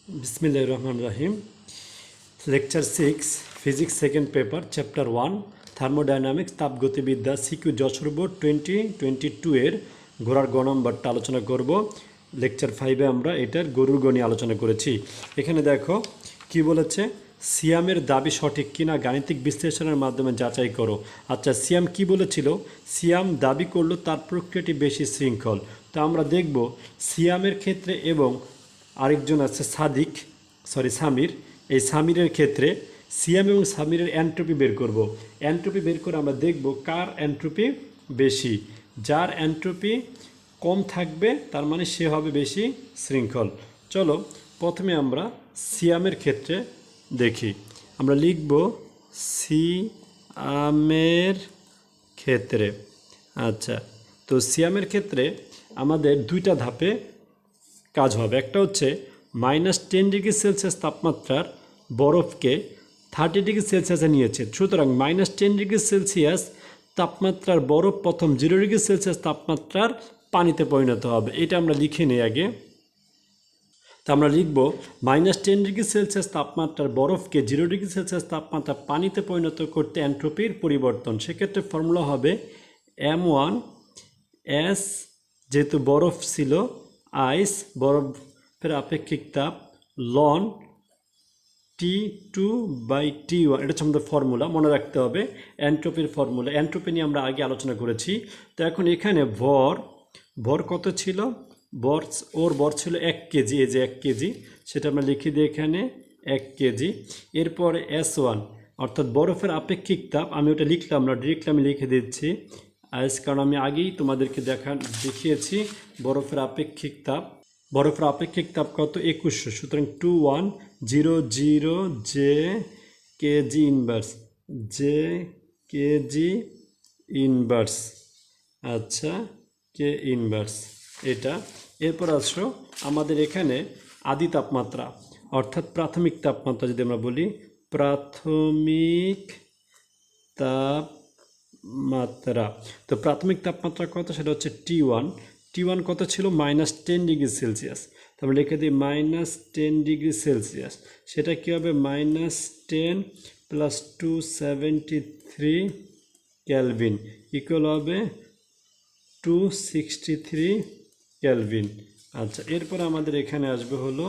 Bismillahir Rahmanir Rahim. Lecture-06 Physics second paper Chapter 1 Thermodynamics তাপগতিবিদ্যা CQ-Jassore Board 2022 এর ঘোড়ার গ নম্বরটা আলোচনা করব। লেকচার 5 এ আমরা এটার গরুর গ নিয়ে আলোচনা করেছি। এখানে দেখো কি বলেছে, সিয়ামের দাবি সঠিক কিনা গাণিতিক বিশ্লেষণের মাধ্যমে যাচাই করো। আচ্ছা, সিয়াম কি বলেছিল? সিয়াম দাবি করলো তার প্রক্রিয়াটি বেশি শৃঙ্খল। তো আমরা দেখব সিয়ামের ক্ষেত্রে এবং আরেকজন আছে সামির, এই সামিরের ক্ষেত্রে সিয়াম এবং সামিরের এন্ট্রপি বের করব। এন্ট্রপি বের করে আমরা দেখব কার এন্ট্রপি বেশি। যার এন্ট্রপি কম থাকবে তার মানে সে হবে বেশি শৃঙ্খল। চলো প্রথমে আমরা সিয়ামের ক্ষেত্রে দেখি। আমরা লিখব সিয়ামের ক্ষেত্রে। আচ্ছা, তো সিয়ামের ক্ষেত্রে আমাদের দুইটা ধাপে কাজ হবে। একটা হচ্ছে -10 ডিগ্রি সেলসিয়াস তাপমাত্রার বরফকে 30 ডিগ্রি সেলসিয়াসে নিয়েছে। সুতরাং -10 ডিগ্রি সেলসিয়াস তাপমাত্রার বরফ প্রথম 0 ডিগ্রি সেলসিয়াস তাপমাত্রার পানিতে পরিণত হবে। এটা আমরা লিখে নিই আগে। তো আমরা লিখব -10 ডিগ্রি সেলসিয়াস তাপমাত্রার বরফকে 0 ডিগ্রি সেলসিয়াস তাপমাত্রা পানিতে পরিণত করতে এন্ট্রপির পরিবর্তন। সেক্ষেত্রে ফর্মুলা হবে M1S, যেহেতু বরফ ছিল, আইস বরফের আপেক্ষিক তাপ, লন T2/T1। এটা হচ্ছে আমাদের ফর্মুলা, মনে রাখতে হবে এন্ট্রপির ফর্মুলা। এন্ট্রপি নিয়ে আমরা আগে আলোচনা করেছি। তো এখন এখানে ভর কত ছিল? ওর ভর ছিল 1 কেজি। এই যে 1 কেজি, সেটা আমরা লিখে দিই এখানে 1 কেজি। এরপরে S1 অর্থাৎ বরফের আপেক্ষিক তাপ, আমি ওটা লিখলাম না, ডিরেক্টলি আমি লিখে দিচ্ছি আইস, কারণ আমি আগেই তোমাদেরকে দেখিয়েছি বরফের আপেক্ষিক তাপ কত? 2100। সুতরাং 2100 জে কেজি ইনভার্স। আচ্ছা, কে ইনভার্স এটা। এরপর আসো আমাদের এখানে আদি তাপমাত্রা অর্থাৎ প্রাথমিক তাপমাত্রা, যদি আমরা বলি প্রাথমিক তাপমাত্রা, তো প্রাথমিক তাপমাত্রা কত? সেটা হচ্ছে T1 কত ছিল? -10 ডিগ্রি সেলসিয়াস। তো আমরা লিখে দিই -10 ডিগ্রি সেলসিয়াস। সেটা কী হবে? -10 + 273 কেলভিন ইকুয়াল হবে 263 কেলভিন। আচ্ছা, এরপর আমাদের এখানে আসবে হলো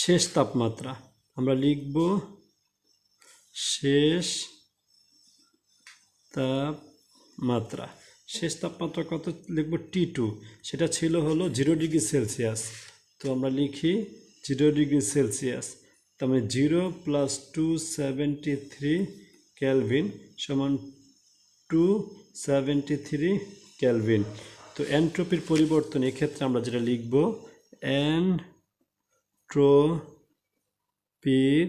শেষ তাপমাত্রা। আমরা লিখব শেষ তাপমাত্রা কত লিখব? T2। সেটা ছিল হলো 0 ডিগ্রি সেলসিয়াস। তো আমরা লিখি 0 ডিগ্রি সেলসিয়াস। তার মানে 0 + 273 কেলভিন সমান 273 কেলভিন। তো এন্ট্রপির পরিবর্তন এক্ষেত্রে আমরা যেটা লিখব, এন্ট্রপির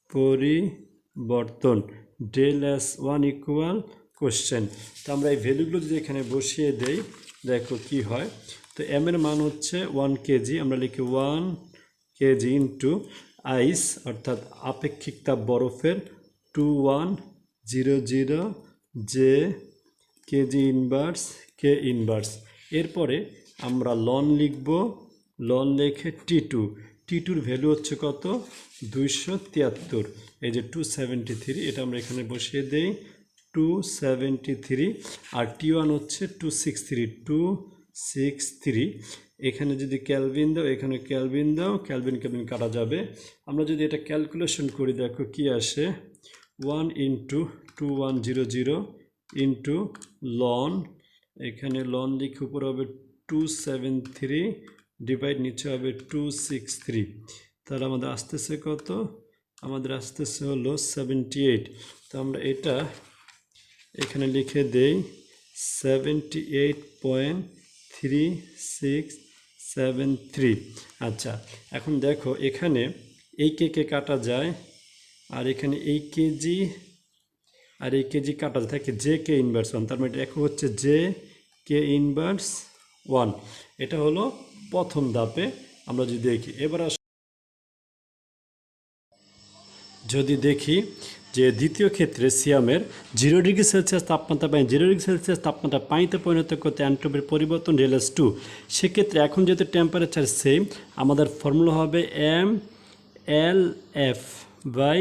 পরিবর্তন ΔS1 ইকুয়াল কোশ্চেন। তো আমরা এই ভ্যালুগুলো যদি এখানে বসিয়ে দেই, দেখো কি হয়। তো এম এর মান হচ্ছে 1 কেজি। আমরা লিখি 1 কেজি ইন্টু আইস অর্থাৎ আপেক্ষিক তাপ বরফের 2100 জে কেজি ইনভার্স কে ইনভার্স। এরপরে আমরা লন লিখব। লন লিখে টিটুর ভ্যালু হচ্ছে কত? 273। এই যে 273, এটা আমরা এখানে বসিয়ে দেই 273। আর T1 হচ্ছে 263। এখানে যদি ক্যালভিন দাও, এখানে ক্যালভিন দাও, ক্যালভিন কাটা যাবে। আমরা যদি এটা ক্যালকুলেশন করি, দেখো কি আসে। 1 × 2100 ইন্টু লন, এখানে লন লিখে উপরে হবে 273 ডিভাইড নিচে হবে 263। তাহলে আমাদের আসতেছে কত? আমাদের আসতেছে হলো 78। তো আমরা এটা এখানে লিখে দেই 78.3673। আচ্ছা, এখন দেখো এখানে এই কে কাটা যায়, আর এখানে এই কেজি আর এই কেজি কাটা থাকে জে কে ইনভার্স 1। তার মানে এখন হচ্ছে জে কে ইনভার্স 1। এটা হলো প্রথম ধাপে। আমরা যদি দেখি, এবার যদি দেখি যে দ্বিতীয় ক্ষেত্রে সিয়ামের 0°C তাপমাত্রা পানি 0°C তাপমাত্রা পানিতে পরিণত করতে এন্ট্রপির পরিবর্তন ΔS2। সেক্ষেত্রে এখন যেহেতু টেম্পারেচার সেম, আমাদের ফর্মুলা হবে MLF বাই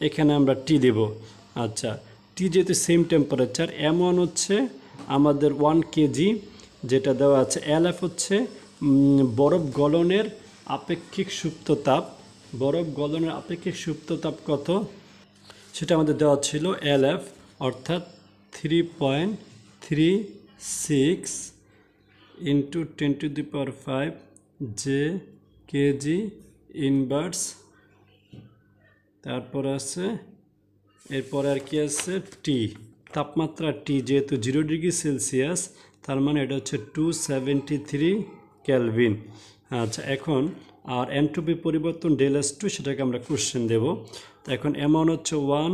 এখানে আমরা টি দেব। আচ্ছা, টি যেহেতু সেম টেম্পারেচার, M1 হচ্ছে আমাদের 1 কেজি যেটা দেওয়া আছে, LF হচ্ছে বরফ গলনের আপেক্ষিক সুপ্ত তাপ। বরফ গলনের আপেক্ষিক সুপ্ত তাপ কত সেটা আমাদের দেওয়া ছিল LF, অর্থাৎ 3.36 ইন্টু 10⁵ যে কেজি ইনভার্স। তারপর আছে এরপরে আর কি আছে টি, তাপমাত্রা টি যেহেতু 0°C, তার মানে এটা হচ্ছে 273 কেলভিন। আচ্ছা, এখন আর এন্ট্রপি পরিবর্তন ΔS2 সেটাকে আমরা কোশ্চেন দেব। তো এখন এমন হচ্ছে 1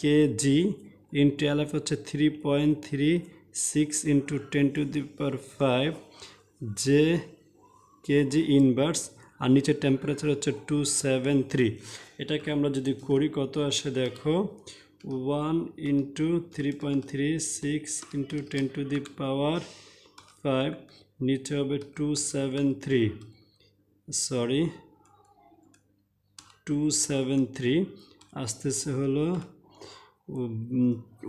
কেজি ইন্টু LF হচ্ছে 3.36 ইন্টু 10⁵ যে কেজি ইনভার্স, আর নিচের টেম্পারেচার হচ্ছে 273। এটাকে আমরা যদি করি কত আসে দেখো, 1 ইন্টু 3.36 ইন্টু 10⁵, নিচে হবে 273 আসতেছে হলো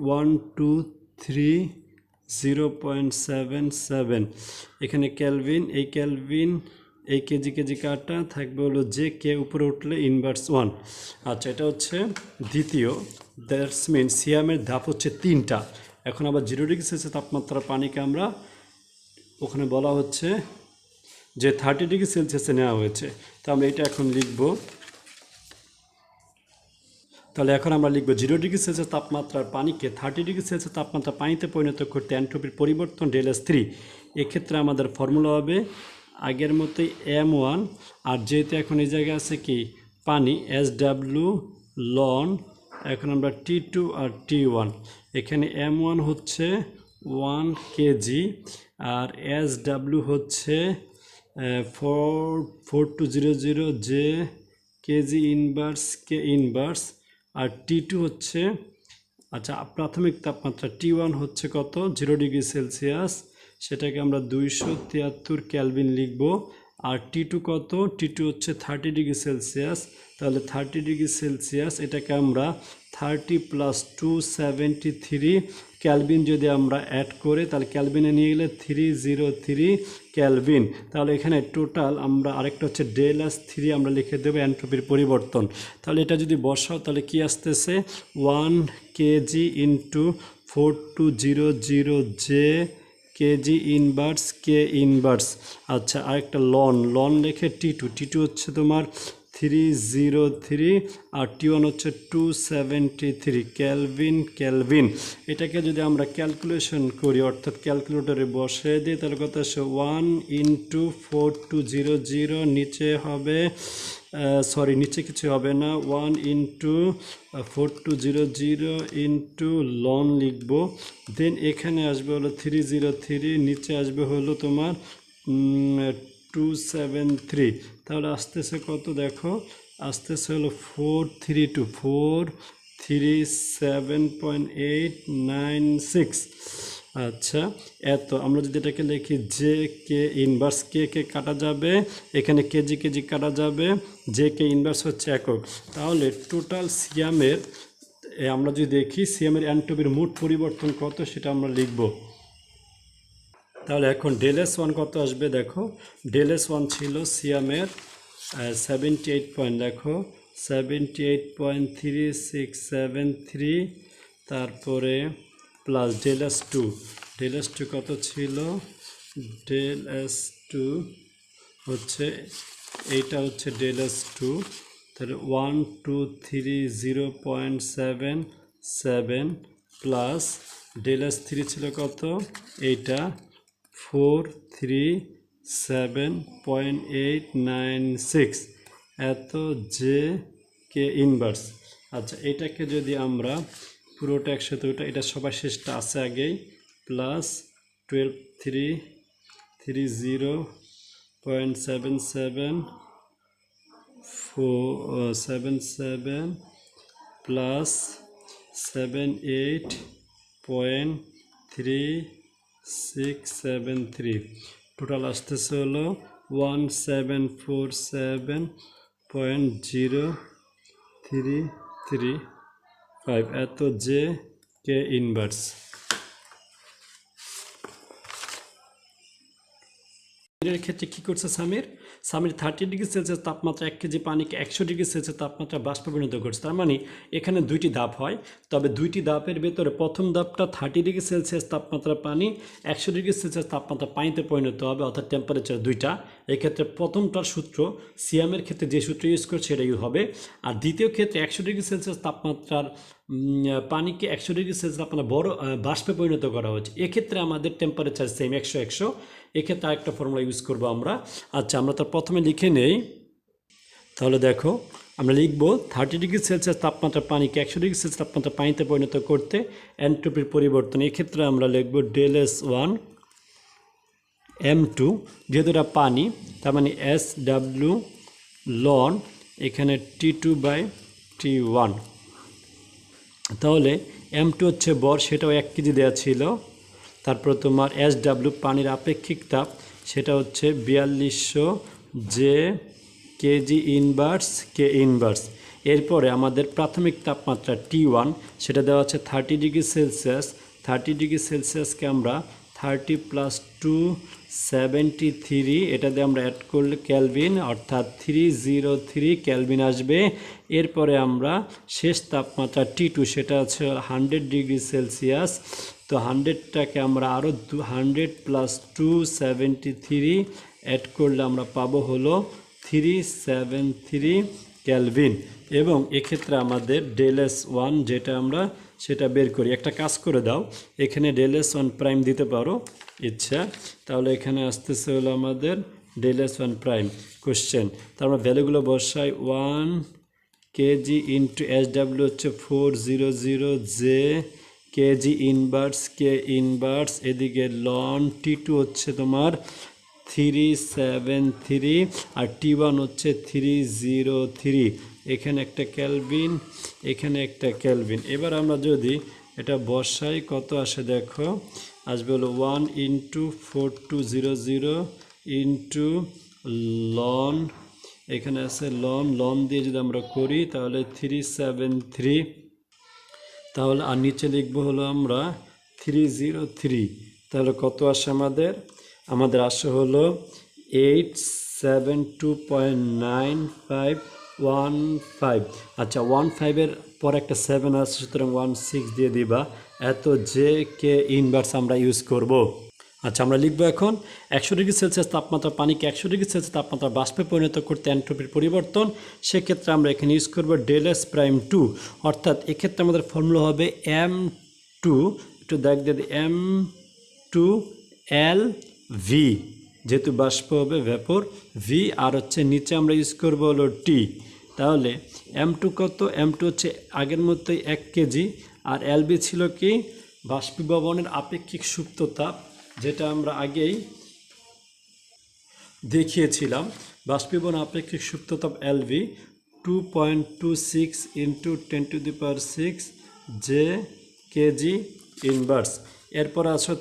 1230.77। এখানে ক্যালভিন, এই ক্যালভিন এই কেজি কেজি কাটা থাকবে হলো যে কে উপরে উঠলে ইনভার্স 1। আচ্ছা, এটা হচ্ছে দ্বিতীয়। দ্যাটস মিন সিয়ামের ধাপ হচ্ছে 3টা। এখন আবার 0°C তাপমাত্রার পানিকে আমরা ওখানে বলা হচ্ছে যে 30°C নেওয়া হয়েছে। তো আমরা এটা এখন লিখব। তাহলে এখন আমরা লিখব 0°C তাপমাত্রার পানিকে 30°C তাপমাত্রা পানিতে পরিণত করতে এন্ট্রপির পরিবর্তন ΔS3। এক্ষেত্রে আমাদের ফর্মুলা হবে আগের মতোই M1, আর যেহেতু এখন এই জায়গায় আছে কি পানি SW লন, এখন আমরা T2 আর T1। এখানে M1 হচ্ছে 1 কেজি আর SW হচ্ছে 4200 যে কেজি ইনভার্স কে ইনভার্স, আর T2 হচ্ছে আচ্ছা প্রাথমিক তাপমাত্রা T1 হচ্ছে কত 0°C, সেটাকে আমরা 273 কেলভিন লিখব। আর T2 কত, T2 হচ্ছে 30°C। তাহলে 30°C এটাকে আমরা 30 প্লাস 273 ক্যালভিন যদি আমরা অ্যাড করে তাহলে ক্যালভিনে নিয়ে গেলে 303 ক্যালভিন। তাহলে এখানে টোটাল আমরা আরেকটা হচ্ছে ΔS3 আমরা লিখে দেবো এন্ট্রপির পরিবর্তন। তাহলে এটা যদি বসাও তাহলে কি আসতেছে 1 কেজি ইন্টু 4200 যে কেজি ইনভার্স কে ইনভার্স। আচ্ছা, আরেকটা লন লিখে T2 হচ্ছে তোমার 303 আর T1 হচ্ছে 273 ক্যালভিন। এটাকে যদি আমরা ক্যালকুলেশন করি অর্থাৎ ক্যালকুলেটরে বসে দিই তাহলে কত আসে 1 ইন্টু 4200, নিচে হবে নিচে কিছু হবে না, 1 ইন্টু 4200 ইন্টু লন লিখব। দেন এখানে আসবে হলো 303, নিচে আসবে হলো তোমার 273। তাহলে আসতেছে কত দেখো, আসতেছে হলো 437.896। আচ্ছা, এত আমরা যদি এটাকে লিখি যে কে ইনভার্স, কে কাটা যাবে, এখানে কেজি কেজি কাটা যাবে, যে কে ইনভার্স হচ্ছে একক। তাহলে টোটাল সিয়ামের আমরা যদি দেখি সিয়ামের এন্ট্রপির মোট পরিবর্তন কত সেটা আমরা লিখব। তাহলে এখন ΔS1 কত আসবে দেখো, ΔS1 ছিল সিয়ামের 78 পয়েন্ট, দেখো 78.3673, তারপরে প্লাস ΔS2 কত ছিল, ΔS2 হচ্ছে এইটা হচ্ছে ΔS2, তাহলে 1230.77 প্লাস ΔS3 ছিল কত এইটা 437.896 এত যে কে ইনভার্স। আচ্ছা, এটাকে যদি আমরা পুরোটা একসাথে এটা সবার শেষটা আছে আগেই, প্লাস 12330.77 প্লাস 78.3673, টোটাল আসতেছে হলো 1747.0335, এত জে কে ইনভার্স। এর ক্ষেত্রে কী করছে সামির 30 ডিগ্রি সেলসিয়াস তাপমাত্রা 1 কেজি পানিকে 100 ডিগ্রি সেলসিয়াস তাপমাত্রা বাষ্পে পরিণত করছে। তার মানে এখানে দুইটি ধাপ হয়, তবে দুইটি ধাপের ভেতরে প্রথম ধাপটা 30 ডিগ্রি সেলসিয়াস তাপমাত্রা পানি 100 ডিগ্রি সেলসিয়াস তাপমাত্রা পানিতে পরিণত হবে, অর্থাৎ টেম্পারেচার দুইটা। এক্ষেত্রে প্রথমটার সূত্র সিএমের ক্ষেত্রে যে সূত্র ইউজ করছে সেটাই হবে, আর দ্বিতীয় ক্ষেত্রে 100 ডিগ্রি সেলসিয়াস তাপমাত্রার পানিকে 100 ডিগ্রি সেলসিয়াস তাপমাত্রা বড় বাষ্পে পরিণত করা হচ্ছে। এক্ষেত্রে আমাদের টেম্পারেচার সেম 100। এক্ষেত্রে আরেকটা ফর্মুলা ইউজ করবো আমরা। আচ্ছা, আমরা তার প্রথমে লিখে নেই। তাহলে দেখো আমরা লিখব 30 ডিগ্রি সেলসিয়াস তাপমাত্রা পানিকে 100 ডিগ্রি সেলসিয়াস তাপমাত্রা পানিতে পরিণত করতে এনট্রপির পরিবর্তন। এক্ষেত্রে আমরা লিখব ΔS1 M2, যেহেতু এটা পানি তার মানে SW লন এখানে T2/T1। তাহলে M2 হচ্ছে বর, সেটাও 1 কেজি দেওয়া ছিল। তারপর তোমার SW পানির আপেক্ষিক তাপ, সেটা হচ্ছে 4200 জে কেজি ইনভার্স কে ইনভার্স। এরপরে আমাদের প্রাথমিক তাপমাত্রা T1, সেটা দেওয়া আছে 30 ডিগ্রি সেলসিয়াস। 30 ডিগ্রি সেলসিয়াসকে আমরা 30 + 2 73, এটা দিয়ে আমরা অ্যাড করলে ক্যালভিন, অর্থাৎ 303 ক্যালভিন আসবে। এরপরে আমরা শেষ তাপমাত্রা T2, সেটা আছে 100 ডিগ্রি সেলসিয়াস। তো 100টাকে আমরা আরও 100 + 273 অ্যাড করলে আমরা পাবো হলো 373 ক্যালভিন। এবং এক্ষেত্রে আমাদের ΔS1 যেটা আমরা সেটা বের করি। একটা কাজ করে দাও, এখানে ΔS1 প্রাইম দিতে পারো ইচ্ছা, তাহলে এখানে আসতেছে হলো আমাদের ΔS1 প্রাইম কোশ্চেন। তার আমরা ভ্যালুগুলো বসাই। 1 কেজি ইন্টু SW হচ্ছে 400 জে কেজি ইনভার্স কে ইনভার্স, এদিকে লন T2 হচ্ছে তোমার 373 আর T1 হচ্ছে 303। এখানে একটা ক্যালভিন, এখানে একটা ক্যালভিন। এবার আমরা যদি এটা বসাই কত আসে দেখো, আসবে হলো 1 × 4200 ইন্টু লন, এখানে আছে লন দিয়ে যদি আমরা করি তাহলে 373, তাহলে আর নিচে লিখবো হলো আমরা 303। তাহলে কত আসে আমাদের আসে হলো 872.9515। আচ্ছা, 15-এর পর একটা 7 আছে, সুতরাং 16 দিয়ে দিবা। এত জে কে ইনভার্স আমরা ইউজ করব। আচ্ছা, আমরা লিখব এখন 100 ডিগ্রি সেলসিয়াস তাপমাত্রা পানিকে 100 ডিগ্রি সেলসিয়াস তাপমাত্রা বাষ্পে পরিণত করতে এনট্রপির পরিবর্তন। সেক্ষেত্রে আমরা এখানে ইউজ করব ΔS'2, অর্থাৎ এক্ষেত্রে আমাদের ফর্মুলা হবে M2, একটু দেখ দিদি, M2LV, যেহেতু বাষ্প হবে ভ্যাপর, ভি, আর হচ্ছে নিচে আমরা ইউজ করব হলো টি। তাহলে M2 কত, M2 হচ্ছে আগের মতোই 1 কেজি, আর LV ছিল কি বাষ্পীভবনের আপেক্ষিক সুপ্ত তাপ, যেটা আমরা আগেই দেখিয়েছিলাম। বাষ্পীভবন আপেক্ষিক সুপ্ত তাপ LV 2.26 × 10⁶ জে কেজি ইনভার্স। এরপর আছে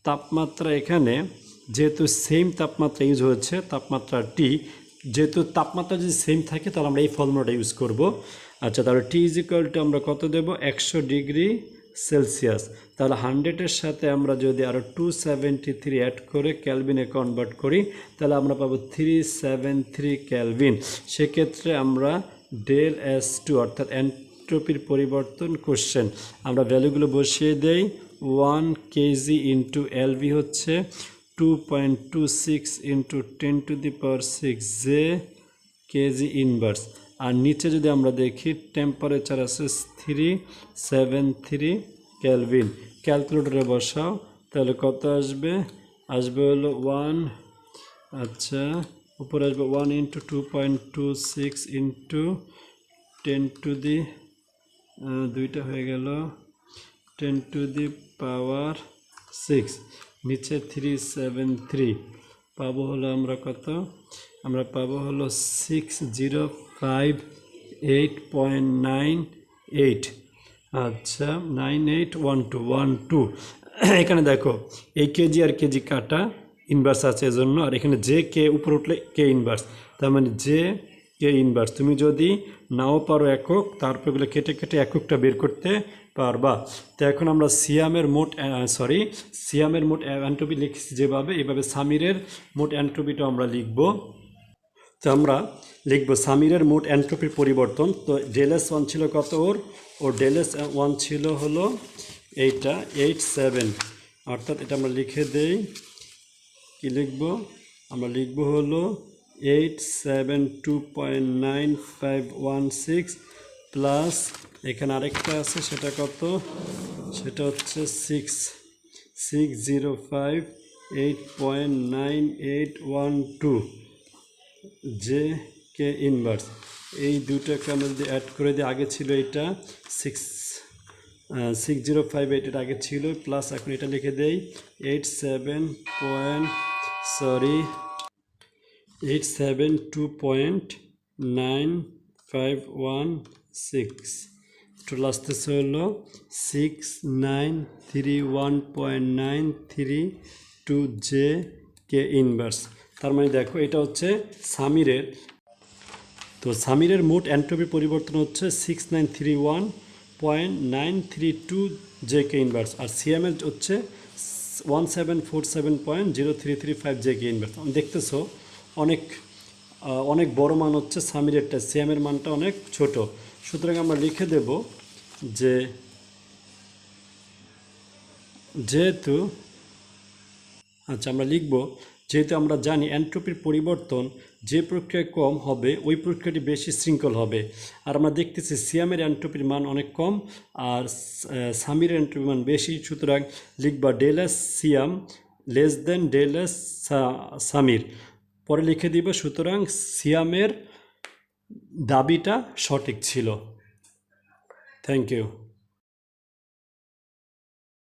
তাপমাত্রা এখানে যেহেতু সেম তাপমাত্রা ইউজ হচ্ছে, তাপমাত্রা টি, যেহেতু তাপমাত্রা যদি সেম থাকে তাহলে আমরা এই ফর্মুলাটা ইউজ করব। আচ্ছা, তাহলে টি = আমরা কত দেব, 100 ডিগ্রি সেলসিয়াস। তাহলে 100-এর সাথে আমরা যদি আরও 273 অ্যাড করে ক্যালভিনে কনভার্ট করি তাহলে আমরা পাবো 373 ক্যালভিন। সেক্ষেত্রে আমরা ΔS2 অর্থাৎ এনট্রপির পরিবর্তন কোশ্চেন, আমরা ভ্যালুগুলো বসিয়ে দেই। 1 কেজি ইন্টু LV হচ্ছে 2.26 × 10⁶ জে কেজি ইনভার্স। আর নিচে যদি আমরা দেখি টেম্পারেচার আছে 373 ক্যালভিন। ক্যালকুলেটরে বসাও, তাহলে কত আসবে হলো 1, আচ্ছা উপরে আসবে 1 × 2.26 × 10⁻, দুইটা হয়ে গেল 10⁻6, নিচে 373, পাবো হলো আমরা কত, আমরা পাবো হলো 605 8.98, আচ্ছা 981212। এখানে দেখো এই কেজি আর কেজি কাটা ইনভার্স আছে এজন্য, আর এখানে যে কে উপরে উঠলে কে ইনভার্স, তার মানে যে কে ইনভার্স। তুমি যদি নাও পারো একক, তারপর এগুলো কেটে কেটে এককটা বের করতে পারবা। তো এখন আমরা সিয়ামের মোট অ্যান্ট্রপি লিখছি যেভাবে, এভাবে সামিরের মোট অ্যান্ট্রপিটা আমরা লিখব। তো আমরা লিখব সামিরের মোট অ্যান্ট্রপির পরিবর্তন। তো ডেলএস ওয়ান ছিল কত ওর ডেলএস ওয়ান ছিল হলো এইটা 87, অর্থাৎ এটা আমরা লিখে দেই। কি লিখব? আমরা লিখব হলো 872.9516 প্লাস এখানে আরেকটা আছে, সেটা কত? সেটা হচ্ছে 6005.8.9812 জে কে ইনভার্স। এই দুটোকে আমরা যদি অ্যাড করে দিই, আগে ছিল এটা 6058, এটা আগে ছিল, প্লাস এখন এটা লিখে দেই 872.9516, টোটাল আসতেছে হলো 6931.932 জে কে ইনভার্স। তার মানে দেখো এটা হচ্ছে সামিরের। তো সামিরের মোট অ্যান্ট্রপি পরিবর্তন হচ্ছে 6931.932 জে কে ইনভার্স, আর সিএমের হচ্ছে 1747.0335 জে কে ইনভার্স। দেখতেছো অনেক বড় মান হচ্ছে সামিরেরটা, সিএমের মানটা অনেক ছোট। সুতরাং আমরা লিখে দেব যে যেহেতু আমরা জানি অ্যান্ট্রপির পরিবর্তন যে প্রক্রিয়ায় কম হবে ওই প্রক্রিয়াটি বেশি শৃঙ্খল হবে। আর আমরা দেখতেছি সিয়ামের অ্যান্ট্রপির মান অনেক কম আর সামিরের অ্যান্ট্রপির মান বেশি, সুতরাং লিখবা del S Siam less than del S Samir, পরে লিখে দিব। সুতরাং সিয়ামের দাবিটা সঠিক ছিল। Thank you.